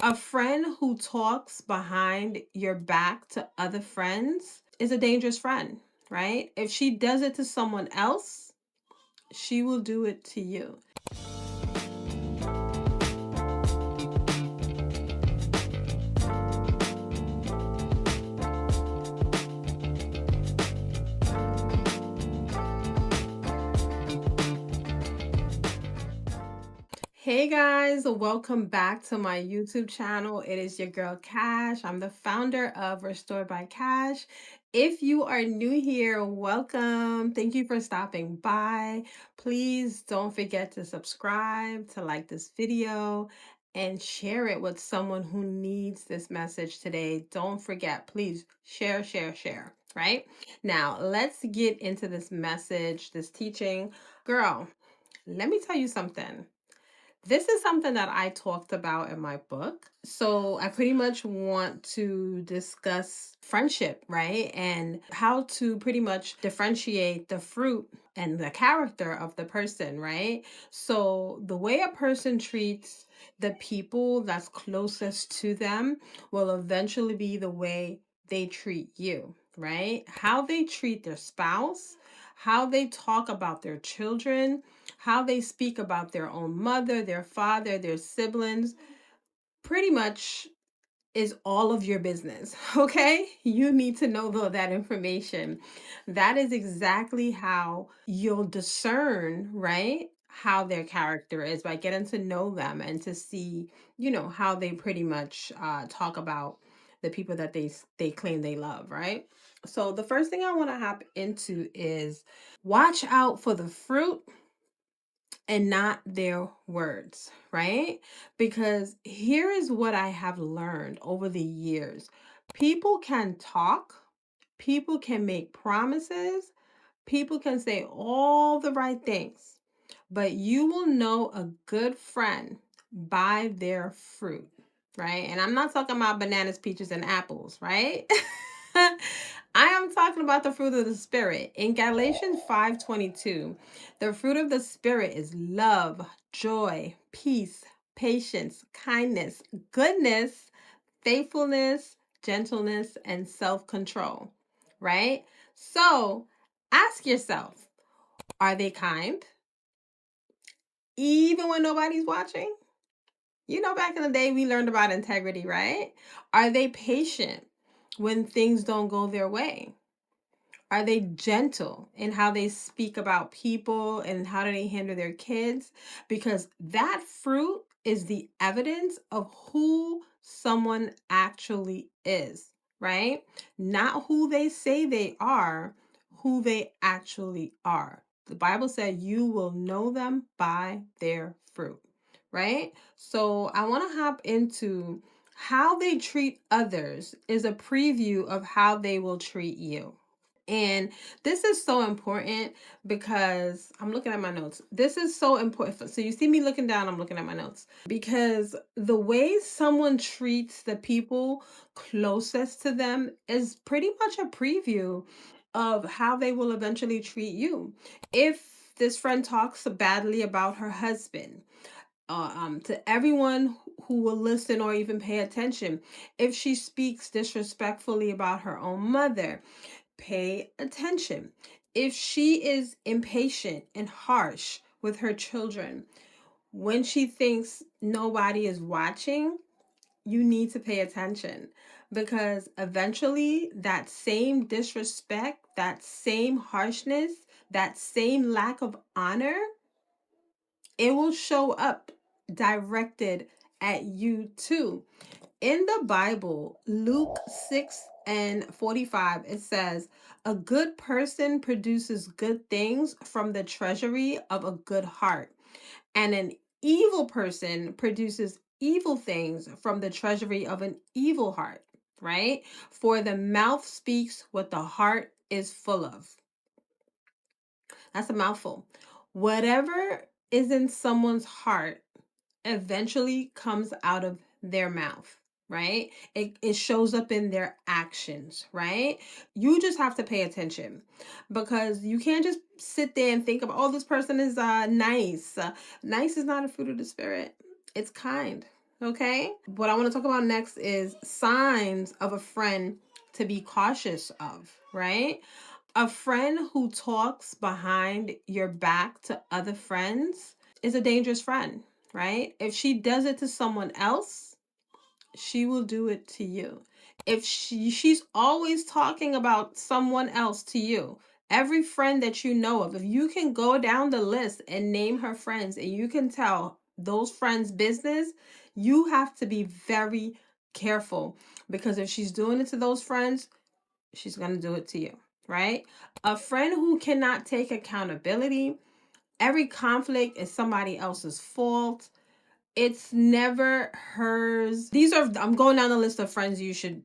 A friend who talks behind your back to other friends is a dangerous friend, right? If she does it to someone else, she will do it to you. Hey guys, welcome back to my YouTube channel. It is your girl Cash. I'm the founder of Restored by Cash. If you are new here, welcome. Thank you for stopping by. Please don't forget to subscribe, to like this video, and share it with someone who needs this message today. Don't forget, please share, share, share, right? Now, let's get into this message, this teaching. Girl, let me tell you something. This is something that I talked about in my book. So I pretty much want to discuss friendship, right? And how to pretty much differentiate the fruit and the character of the person, right? So the way a person treats the people that's closest to them will eventually be the way they treat you, right? How they treat their spouse, how they talk about their children, how they speak about their own mother, their father, their siblings, pretty much is all of your business. Okay? You need to know that information. That is exactly how you'll discern, right? How their character is by getting to know them and to see, how they pretty much talk about the people that they claim they love, right? So the first thing I want to hop into is watch out for the fruit and not their words, right? Because here is what I have learned over the years: people can talk, people can make promises, people can say all the right things, but you will know a good friend by their fruit, right? And I'm not talking about bananas, peaches, and apples, right? I am talking about the fruit of the spirit. In Galatians 5:22, the fruit of the spirit is love, joy, peace, patience, kindness, goodness, faithfulness, gentleness, and self-control, right? So, ask yourself, are they kind even when nobody's watching? Back in the day, we learned about integrity, right? Are they patient when things don't go their way? Are they gentle in how they speak about people and how do they handle their kids? Because that fruit is the evidence of who someone actually is, right? Not who they say they are, who they actually are. The Bible said you will know them by their fruit, right? So I want to hop into how they treat others is a preview of how they will treat you. And this is so important because I'm looking at my notes. This is so important. So you see me looking down, I'm looking at my notes. Because the way someone treats the people closest to them is pretty much a preview of how they will eventually treat you. If this friend talks badly about her husband, to everyone who will listen or even pay attention, if she speaks disrespectfully about her own mother, pay attention. If she is impatient and harsh with her children, when she thinks nobody is watching, you need to pay attention because eventually that same disrespect, that same harshness, that same lack of honor, it will show up directed at you too. In the Bible, Luke 6:45, it says, a good person produces good things from the treasury of a good heart, and an evil person produces evil things from the treasury of an evil heart, right? For the mouth speaks what the heart is full of. That's a mouthful. Whatever is in someone's heart eventually comes out of their mouth, right? It shows up in their actions, right? You just have to pay attention because you can't just sit there and think of, oh, this person is nice. Nice is not a fruit of the spirit. It's kind. Okay. What I want to talk about next is signs of a friend to be cautious of, right? A friend who talks behind your back to other friends is a dangerous friend, right? If she does it to someone else, she will do it to you. If she's always talking about someone else to you, every friend that you know of, if you can go down the list and name her friends and you can tell those friends business, you have to be very careful, because if she's doing it to those friends, she's going to do it to you, right? A friend who cannot take accountability, every conflict is somebody else's fault. It's never hers. These are, I'm going down the list of friends you should,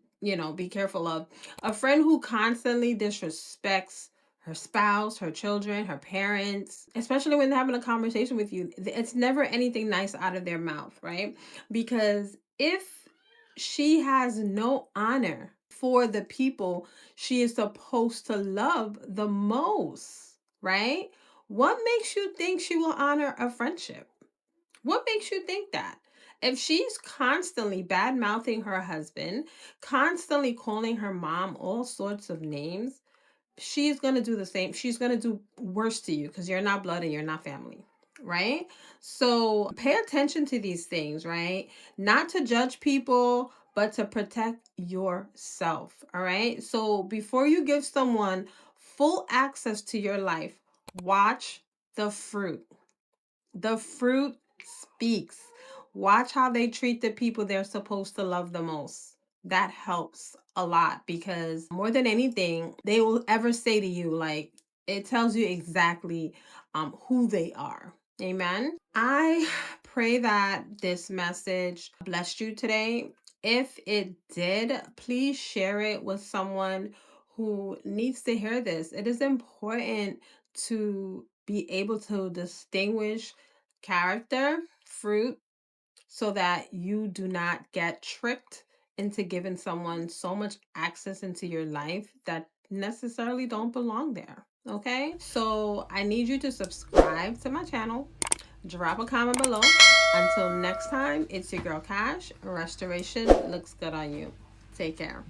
be careful of. A friend who constantly disrespects her spouse, her children, her parents, especially when they're having a conversation with you. It's never anything nice out of their mouth, right? Because if she has no honor for the people she is supposed to love the most, right? What makes you think she will honor a friendship? What makes you think that? If she's constantly bad mouthing her husband, constantly calling her mom all sorts of names, she's going to do the same. She's going to do worse to you because you're not blood and you're not family, right? So pay attention to these things, right? Not to judge people, but to protect yourself, all right? So before you give someone full access to your life, watch the fruit. The fruit speaks. Watch how they treat the people they're supposed to love the most. That helps a lot, because more than anything they will ever say to you, like, it tells you exactly who they are. Amen. I pray that this message blessed you today. If it did, please share it with someone who needs to hear this. It is important to be able to distinguish character, fruit, so that you do not get tricked into giving someone so much access into your life that necessarily don't belong there. Okay? So I need you to subscribe to my channel, drop a comment below. Until next time, it's your girl Cash. Restoration looks good on you. Take care.